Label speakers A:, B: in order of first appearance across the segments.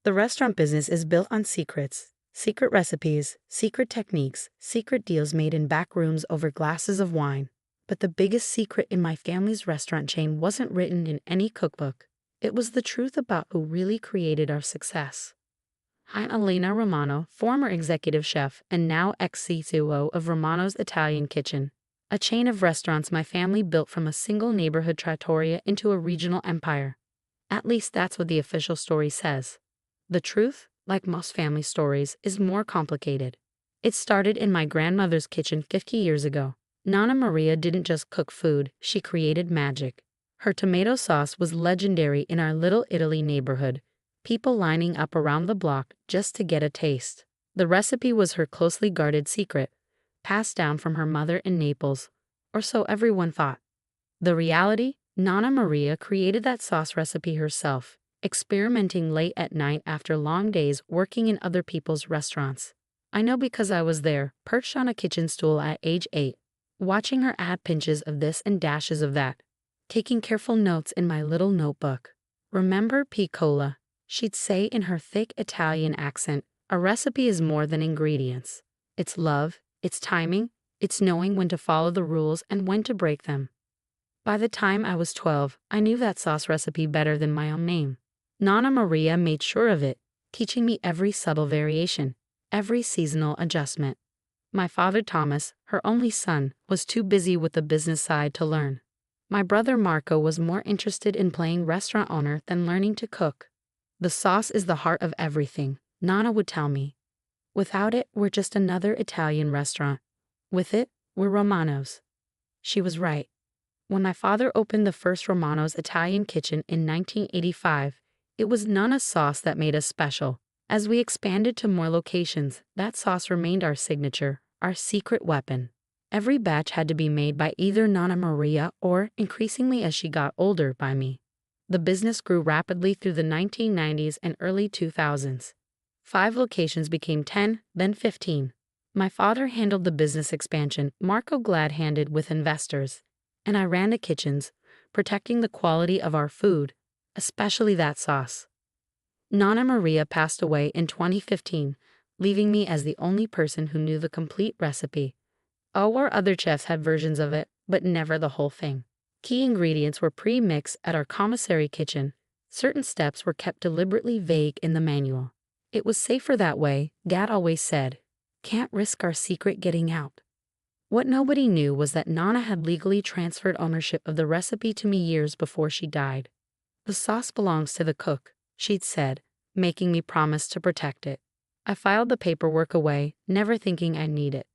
A: The restaurant business is built on secrets, secret recipes, secret techniques, secret deals made in back rooms over glasses of wine. But the biggest secret in my family's restaurant chain wasn't written in any cookbook. It was the truth about who really created our success. I'm Elena Romano, former executive chef and now ex-COO of Romano's Italian Kitchen, a chain of restaurants my family built from a single neighborhood trattoria into a regional empire. At least that's what the official story says. The truth, like most family stories, is more complicated. It started in my grandmother's kitchen 50 years ago. Nonna Maria didn't just cook food, she created magic. Her tomato sauce was legendary in our Little Italy neighborhood, people lining up around the block just to get a taste. The recipe was her closely guarded secret, passed down from her mother in Naples, or so everyone thought. The reality? Nonna Maria created that sauce recipe herself, experimenting late at night after long days working in other people's restaurants. I know because I was there, perched on a kitchen stool at age 8, watching her add pinches of this and dashes of that, taking careful notes in my little notebook. Remember piccola, she'd say in her thick Italian accent, a recipe is more than ingredients. It's love, it's timing, it's knowing when to follow the rules and when to break them. By the time I was 12, I knew that sauce recipe better than my own name. Nonna Maria made sure of it, teaching me every subtle variation, every seasonal adjustment. My father Thomas, her only son, was too busy with the business side to learn. My brother Marco was more interested in playing restaurant owner than learning to cook. The sauce is the heart of everything, Nonna would tell me. Without it, we're just another Italian restaurant. With it, we're Romano's. She was right. When my father opened the first Romano's Italian Kitchen in 1985, it was Nonna's sauce that made us special. As we expanded to more locations, that sauce remained our signature, our secret weapon. Every batch had to be made by either Nonna Maria or, increasingly as she got older, by me. The business grew rapidly through the 1990s and early 2000s. 5 locations became 10, then 15. My father handled the business expansion, Marco glad-handed with investors, and I ran the kitchens, protecting the quality of our food, especially that sauce. Nonna Maria passed away in 2015, leaving me as the only person who knew the complete recipe. Our other chefs had versions of it, but never the whole thing. Key ingredients were pre-mixed at our commissary kitchen. Certain steps were kept deliberately vague in the manual. It was safer that way, Dad always said. Can't risk our secret getting out. What nobody knew was that Nonna had legally transferred ownership of the recipe to me years before she died. The sauce belongs to the cook, she'd said, making me promise to protect it. I filed the paperwork away, never thinking I'd need it.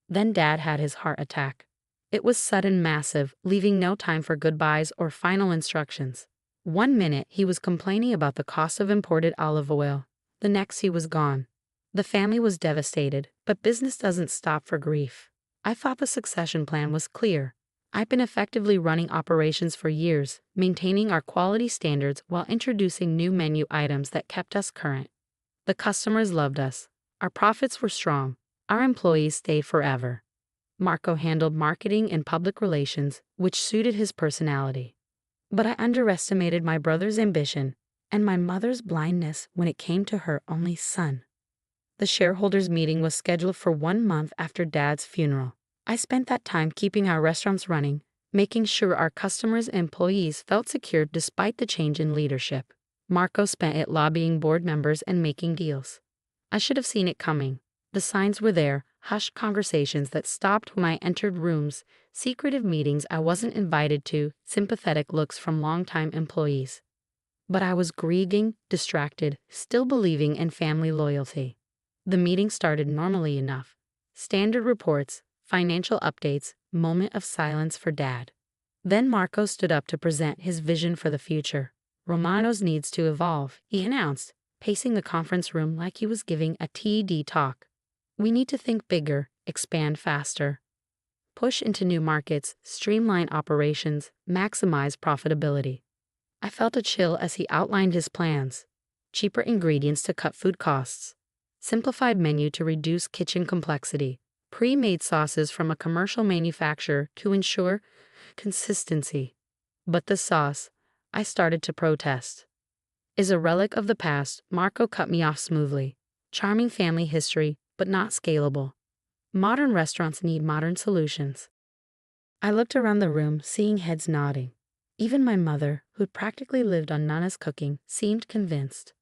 A: Then Dad had his heart attack. It was sudden, massive, leaving no time for goodbyes or final instructions. One minute he was complaining about the cost of imported olive oil. The next he was gone. The family was devastated, but business doesn't stop for grief. I thought the succession plan was clear. I've been effectively running operations for years, maintaining our quality standards while introducing new menu items that kept us current. The customers loved us. Our profits were strong. Our employees stayed forever. Marco handled marketing and public relations, which suited his personality. But I underestimated my brother's ambition and my mother's blindness when it came to her only son. The shareholders' meeting was scheduled for 1 month after Dad's funeral. I spent that time keeping our restaurants running, making sure our customers and employees felt secure despite the change in leadership. Marco spent it lobbying board members and making deals. I should have seen it coming. The signs were there, hushed conversations that stopped when I entered rooms, secretive meetings I wasn't invited to, sympathetic looks from longtime employees. But I was grieving, distracted, still believing in family loyalty. The meeting started normally enough. Standard reports, financial updates, moment of silence for Dad. Then Marco stood up to present his vision for the future. Romano's needs to evolve, he announced, pacing the conference room like he was giving a TED talk. We need to think bigger, expand faster. Push into new markets, streamline operations, maximize profitability. I felt a chill as he outlined his plans. Cheaper ingredients to cut food costs. Simplified menu to reduce kitchen complexity, pre-made sauces from a commercial manufacturer to ensure consistency. But the sauce, I started to protest. is a relic of the past. Marco cut me off smoothly. Charming family history, but not scalable. Modern restaurants need modern solutions. I looked around the room, seeing heads nodding. Even my mother, who'd practically lived on Nana's cooking, seemed convinced.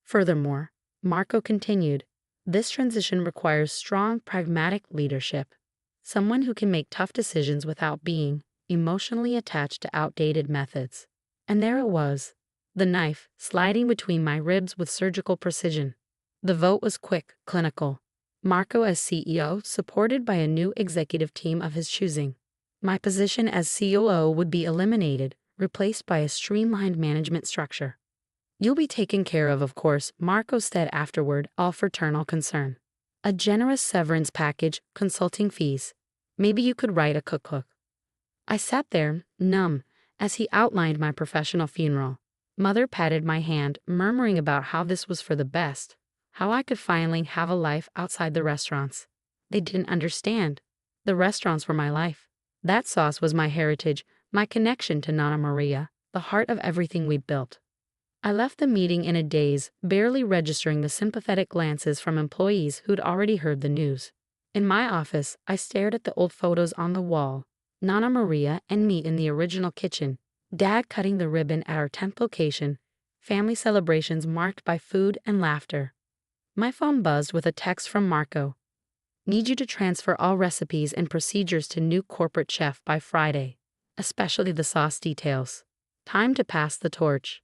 A: Furthermore, Marco continued, this transition requires strong, pragmatic leadership. Someone who can make tough decisions without being emotionally attached to outdated methods. And there it was, the knife sliding between my ribs with surgical precision. The vote was quick, clinical. Marco as CEO, supported by a new executive team of his choosing. My position as COO would be eliminated, replaced by a streamlined management structure. You'll be taken care of course, Marco said afterward, all fraternal concern. A generous severance package, consulting fees. Maybe you could write a cookbook. I sat there, numb, as he outlined my professional funeral. Mother patted my hand, murmuring about how this was for the best, how I could finally have a life outside the restaurants. They didn't understand. The restaurants were my life. That sauce was my heritage, my connection to Nana Maria, the heart of everything we built. I left the meeting in a daze, barely registering the sympathetic glances from employees who'd already heard the news. In my office, I stared at the old photos on the wall. Nana Maria and me in the original kitchen, Dad cutting the ribbon at our 10th location, family celebrations marked by food and laughter. My phone buzzed with a text from Marco. Need you to transfer all recipes and procedures to new corporate chef by Friday, especially the sauce details. Time to pass the torch.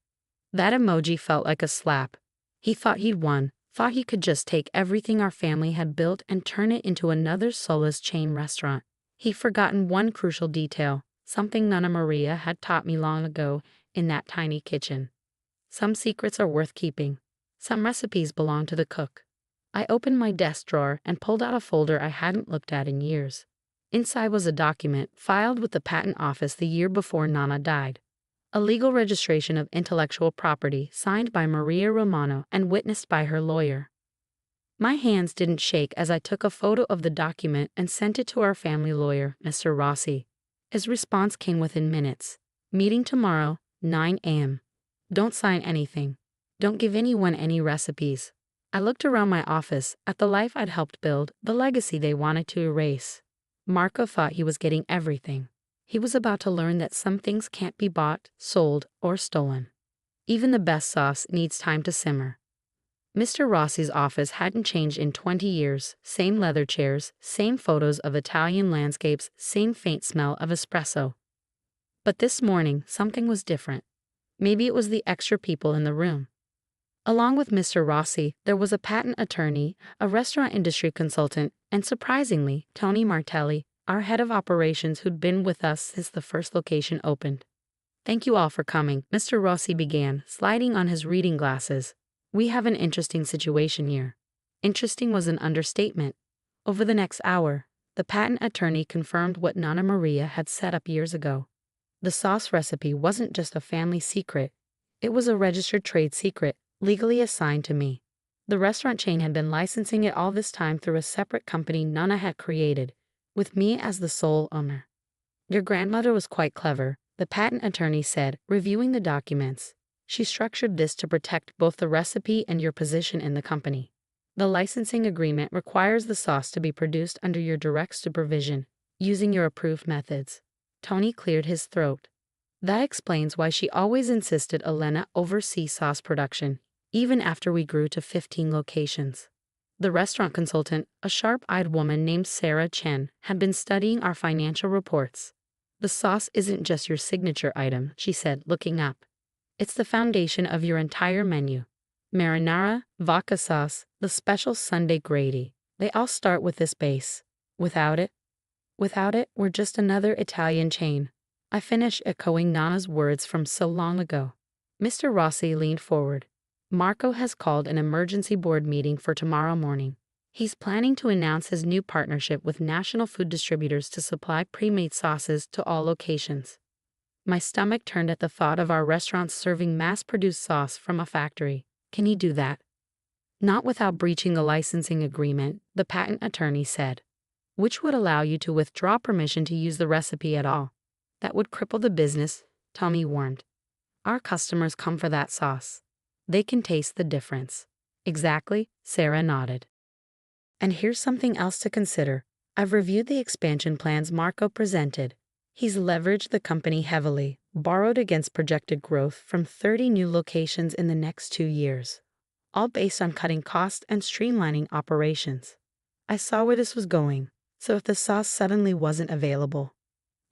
A: That emoji felt like a slap. He thought he'd won, thought he could just take everything our family had built and turn it into another soulless chain restaurant. He'd forgotten one crucial detail, something Nana Maria had taught me long ago in that tiny kitchen. Some secrets are worth keeping. Some recipes belong to the cook. I opened my desk drawer and pulled out a folder I hadn't looked at in years. Inside was a document filed with the patent office the year before Nana died. A legal registration of intellectual property signed by Maria Romano and witnessed by her lawyer. My hands didn't shake as I took a photo of the document and sent it to our family lawyer, Mr. Rossi. His response came within minutes. Meeting tomorrow, 9 a.m. Don't sign anything. Don't give anyone any recipes. I looked around my office at the life I'd helped build, the legacy they wanted to erase. Marco thought he was getting everything. He was about to learn that some things can't be bought, sold, or stolen. Even the best sauce needs time to simmer. Mr. Rossi's office hadn't changed in 20 years. Same leather chairs, same photos of Italian landscapes, same faint smell of espresso. But this morning, something was different. Maybe it was the extra people in the room. Along with Mr. Rossi, there was a patent attorney, a restaurant industry consultant, and surprisingly, Tony Martelli, our head of operations who'd been with us since the first location opened. Thank you all for coming, Mr. Rossi began, sliding on his reading glasses. We have an interesting situation here. Interesting was an understatement. Over the next hour, the patent attorney confirmed what Nana Maria had set up years ago. The sauce recipe wasn't just a family secret. It was a registered trade secret, legally assigned to me. The restaurant chain had been licensing it all this time through a separate company Nana had created, with me as the sole owner. Your grandmother was quite clever, the patent attorney said, reviewing the documents. She structured this to protect both the recipe and your position in the company. The licensing agreement requires the sauce to be produced under your direct supervision, using your approved methods. Tony cleared his throat. That explains why she always insisted Elena oversee sauce production, even after we grew to 15 locations. The restaurant consultant, a sharp-eyed woman named Sarah Chen, had been studying our financial reports. The sauce isn't just your signature item, she said, looking up. It's the foundation of your entire menu. Marinara, vodka sauce, the special Sunday gravy. They all start with this base. Without it, we're just another Italian chain. I finished echoing Nana's words from so long ago. Mr. Rossi leaned forward. Marco has called an emergency board meeting for tomorrow morning. He's planning to announce his new partnership with national food distributors to supply pre-made sauces to all locations. My stomach turned at the thought of our restaurants serving mass-produced sauce from a factory. Can he do that? Not without breaching the licensing agreement, the patent attorney said, which would allow you to withdraw permission to use the recipe at all. That would cripple the business, Tommy warned. Our customers come for that sauce. They can taste the difference. Exactly, Sarah nodded. And here's something else to consider. I've reviewed the expansion plans Marco presented. He's leveraged the company heavily, borrowed against projected growth from 30 new locations in the next 2 years, all based on cutting costs and streamlining operations. I saw where this was going, so if the sauce suddenly wasn't available,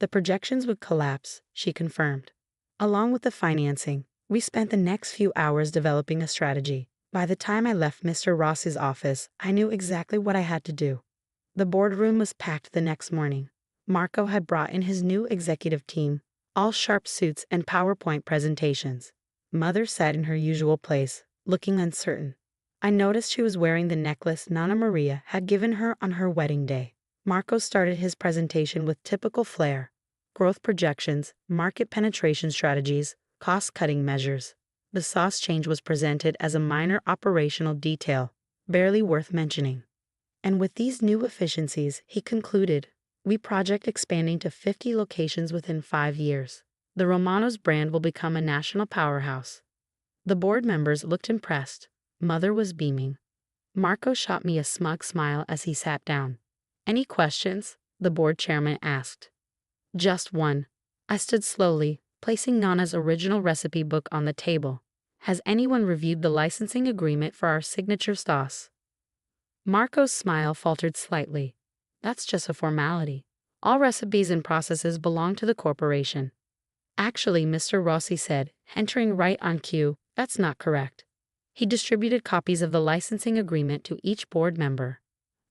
A: the projections would collapse, she confirmed. Along with the financing, we spent the next few hours developing a strategy. By the time I left Mr. Ross's office, I knew exactly what I had to do. The boardroom was packed the next morning. Marco had brought in his new executive team, all sharp suits and PowerPoint presentations. Mother sat in her usual place, looking uncertain. I noticed she was wearing the necklace Nana Maria had given her on her wedding day. Marco started his presentation with typical flair: growth projections, market penetration strategies, cost-cutting measures. The sauce change was presented as a minor operational detail, barely worth mentioning. And with these new efficiencies, he concluded, we project expanding to 50 locations within 5 years. The Romano's brand will become a national powerhouse. The board members looked impressed. Mother was beaming. Marco shot me a smug smile as he sat down. Any questions? The board chairman asked. Just one. I stood slowly, placing Nana's original recipe book on the table. Has anyone reviewed the licensing agreement for our signature sauce? Marco's smile faltered slightly. That's just a formality. All recipes and processes belong to the corporation. Actually, Mr. Rossi said, entering right on cue, that's not correct. He distributed copies of the licensing agreement to each board member.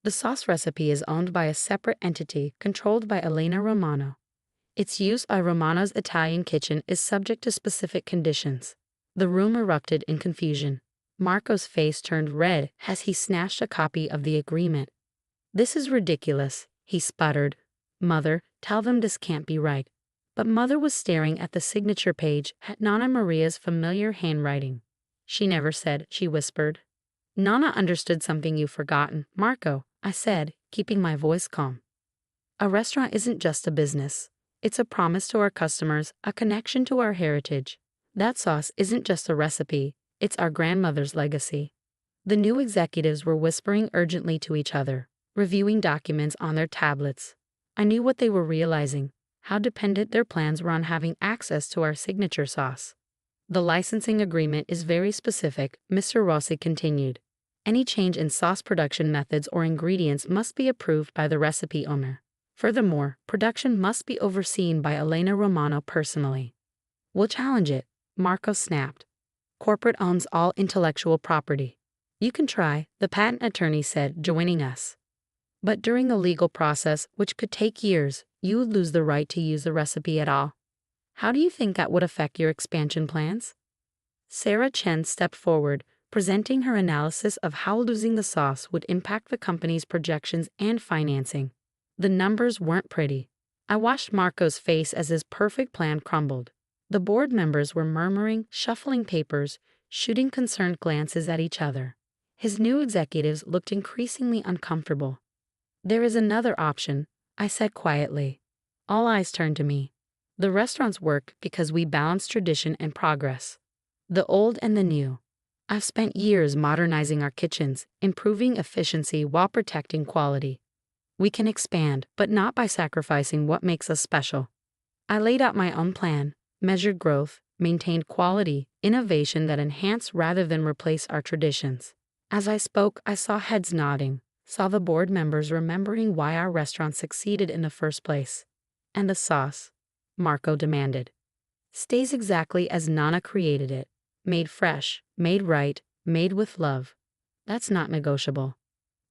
A: The sauce recipe is owned by a separate entity controlled by Elena Romano. Its use by Romano's Italian kitchen is subject to specific conditions. The room erupted in confusion. Marco's face turned red as he snatched a copy of the agreement. This is ridiculous, he sputtered. Mother, tell them this can't be right. But Mother was staring at the signature page at Nana Maria's familiar handwriting. She never said, she whispered. Nana understood something you've forgotten, Marco, I said, keeping my voice calm. A restaurant isn't just a business. It's a promise to our customers, a connection to our heritage. That sauce isn't just a recipe, it's our grandmother's legacy. The new executives were whispering urgently to each other, reviewing documents on their tablets. I knew what they were realizing, how dependent their plans were on having access to our signature sauce. The licensing agreement is very specific, Mr. Rossi continued. Any change in sauce production methods or ingredients must be approved by the recipe owner. Furthermore, production must be overseen by Elena Romano personally. We'll challenge it, Marco snapped. Corporate owns all intellectual property. You can try, the patent attorney said, joining us. But during a legal process, which could take years, you would lose the right to use the recipe at all. How do you think that would affect your expansion plans? Sarah Chen stepped forward, presenting her analysis of how losing the sauce would impact the company's projections and financing. The numbers weren't pretty. I watched Marco's face as his perfect plan crumbled. The board members were murmuring, shuffling papers, shooting concerned glances at each other. His new executives looked increasingly uncomfortable. There is another option, I said quietly. All eyes turned to me. The restaurants work because we balance tradition and progress. The old and the new. I've spent years modernizing our kitchens, improving efficiency while protecting quality. We can expand, but not by sacrificing what makes us special. I laid out my own plan, measured growth, maintained quality, innovation that enhance rather than replace our traditions. As I spoke, I saw heads nodding, saw the board members remembering why our restaurant succeeded in the first place. And the sauce, Marco demanded, stays exactly as Nana created it. Made fresh, made right, made with love. That's not negotiable.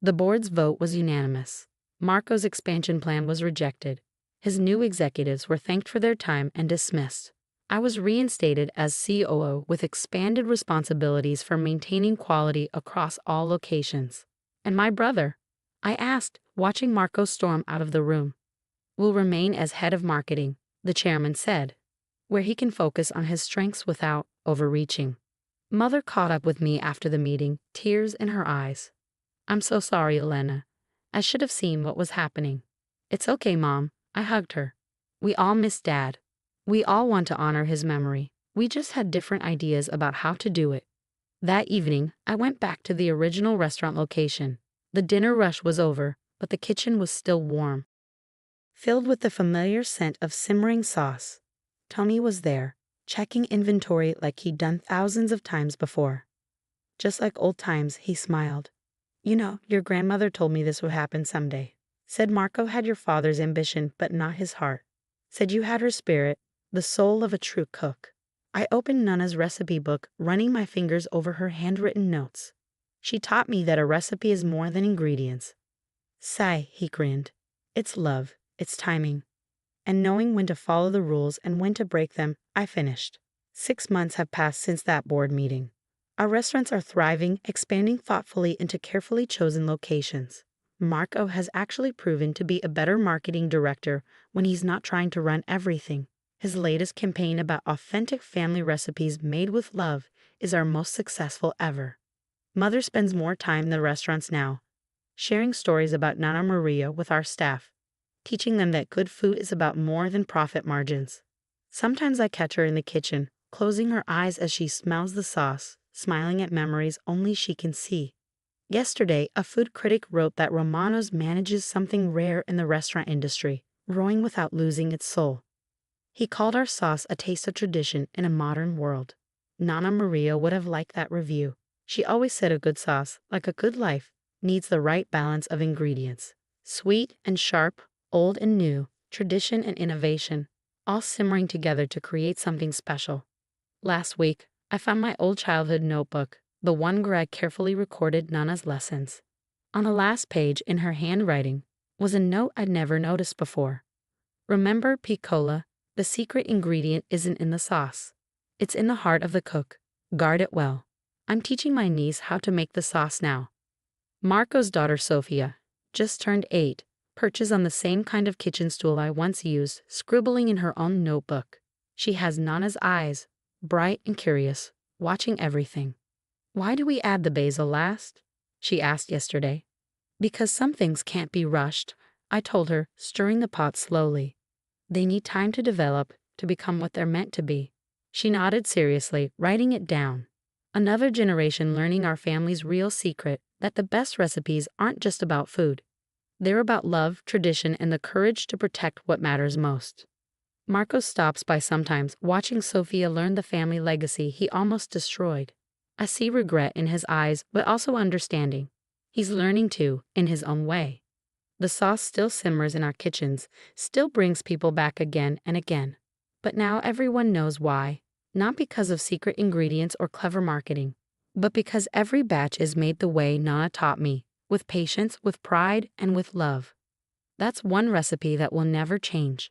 A: The board's vote was unanimous. Marco's expansion plan was rejected. His new executives were thanked for their time and dismissed. I was reinstated as COO with expanded responsibilities for maintaining quality across all locations. And my brother? I asked, watching Marco storm out of the room. Will remain as head of marketing, the chairman said, where he can focus on his strengths without overreaching. Mother caught up with me after the meeting, tears in her eyes. I'm so sorry, Elena. I should have seen what was happening. It's okay, Mom, I hugged her. We all miss Dad. We all want to honor his memory. We just had different ideas about how to do it. That evening, I went back to the original restaurant location. The dinner rush was over, but the kitchen was still warm, filled with the familiar scent of simmering sauce. Tony was there, checking inventory like he'd done thousands of times before. Just like old times, he smiled. "You know, your grandmother told me this would happen someday. Said Marco had your father's ambition, but not his heart. Said you had her spirit, the soul of a true cook." I opened Nana's recipe book, running my fingers over her handwritten notes. She taught me that a recipe is more than ingredients. "Sigh," he grinned. "It's love, it's timing, and knowing when to follow the rules and when to break them." I finished. 6 months have passed since that board meeting. Our restaurants are thriving, expanding thoughtfully into carefully chosen locations. Marco has actually proven to be a better marketing director when he's not trying to run everything. His latest campaign about authentic family recipes made with love is our most successful ever. Mother spends more time in the restaurants now, sharing stories about Nana Maria with our staff, teaching them that good food is about more than profit margins. Sometimes I catch her in the kitchen, closing her eyes as she smells the sauce, smiling at memories only she can see. Yesterday, a food critic wrote that Romano's manages something rare in the restaurant industry, growing without losing its soul. He called our sauce a taste of tradition in a modern world. Nana Maria would have liked that review. She always said a good sauce, like a good life, needs the right balance of ingredients. Sweet and sharp, old and new, tradition and innovation, all simmering together to create something special. Last week, I found my old childhood notebook, the one where I carefully recorded Nana's lessons. On the last page, in her handwriting, was a note I'd never noticed before. "Remember, piccola, the secret ingredient isn't in the sauce. It's in the heart of the cook. Guard it well." I'm teaching my niece how to make the sauce now. Marco's daughter Sophia, just turned 8, perches on the same kind of kitchen stool I once used, scribbling in her own notebook. She has Nana's eyes, bright and curious, watching everything. "Why do we add the basil last?" she asked yesterday. "Because some things can't be rushed," I told her, stirring the pot slowly. "They need time to develop, to become what they're meant to be." She nodded seriously, writing it down. Another generation learning our family's real secret, that the best recipes aren't just about food. They're about love, tradition, and the courage to protect what matters most. Marco stops by sometimes, watching Sophia learn the family legacy he almost destroyed. I see regret in his eyes, but also understanding. He's learning too, in his own way. The sauce still simmers in our kitchens, still brings people back again and again. But now everyone knows why, not because of secret ingredients or clever marketing, but because every batch is made the way Nana taught me, with patience, with pride, and with love. That's one recipe that will never change.